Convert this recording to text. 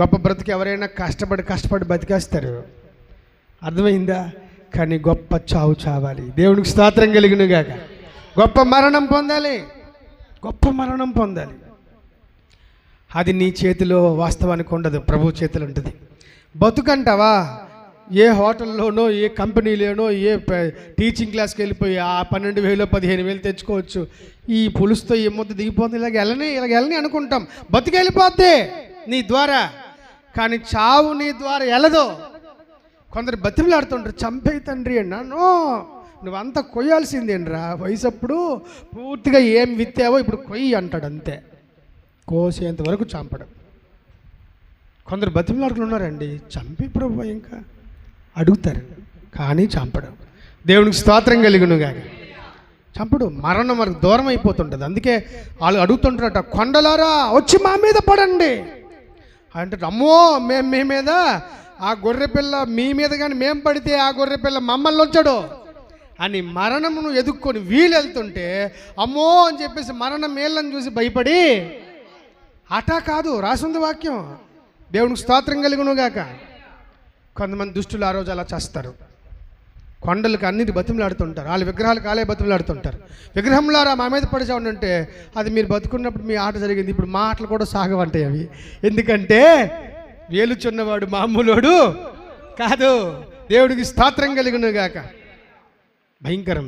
గొప్ప బ్రతుకు ఎవరైనా కష్టపడి బతికేస్తారు, అర్థమైందా? కానీ గొప్ప చావు చావాలి. దేవునికి స్తోత్రం కలిగినగాక. గొప్ప మరణం పొందాలి, గొప్ప మరణం పొందాలి. అది నీ చేతిలో వాస్తవానికి ఉండదు, ప్రభు చేతిలో ఉంటుంది. బతుకంటావా? ఏ హోటల్లోనో, ఏ కంపెనీలోనో, ఏ టీచింగ్ క్లాస్కి వెళ్ళిపోయి ఆ 12,000 15,000 తెచ్చుకోవచ్చు. ఈ పులుసుతో ఈ ముద్ద దిగిపోతుంది, ఇలాగ వెళ్ళని అనుకుంటాం. బతుకు వెళ్ళిపోద్ది నీ ద్వారా, కానీ చావు నీ ద్వారా వెళ్ళదు. కొందరు బతిమలాడుతుంటారు, చంపేయి తండ్రి అన్నాను. నువ్వంతా కొయ్యాల్సిందేనరా, వయసు అప్పుడు పూర్తిగా ఏం విత్తావో ఇప్పుడు కొయ్యి అంటాడు, అంతే. కోసేంత వరకు చంపడం. కొందరు బతిమలాడుకులు ఉన్నారండి, చంపి ప్రభు ఇంకా అడుగుతారు, కానీ చంపడం. దేవునికి స్తోత్రం కలిగునుగా. చంపడు, మరణం వరకు దూరం అయిపోతుంటుంది. అందుకే వాళ్ళు అడుగుతుంటారట, కొండలారా వచ్చి మా మీద పడండి అంటే, అమ్మో మేము మీ మీద, ఆ గొర్రెపిల్ల మీ మీద కానీ మేము పడితే ఆ గొర్రెపిల్ల మమ్మల్ని వచ్చాడు అని మరణమును ఎదుక్కొని వీళ్ళు వెళ్తుంటే, అమ్మో అని చెప్పేసి మరణం మేళ్ళని చూసి భయపడి, అటా కాదు రాసింది వాక్యం. దేవునికి స్తోత్రం కలిగునుగాక. కొంతమంది దుష్టులు ఆ రోజు అలా చేస్తారు, కొండలకు అన్నిటి బతిమలాడుతుంటారు, వాళ్ళ విగ్రహాలు కాలే బతిమలాడుతుంటారు. విగ్రహంలారా మా మీద పడిచావు అంటే, అది మీరు బతుకున్నప్పుడు మీ ఆట జరిగింది, ఇప్పుడు మా ఆటలు కూడా సాగవంటాయి అవి. ఎందుకంటే వేలుచున్నవాడు మామూలుడు కాదు. దేవుడికి స్తోత్రం కలిగునుగాక. భయంకరం.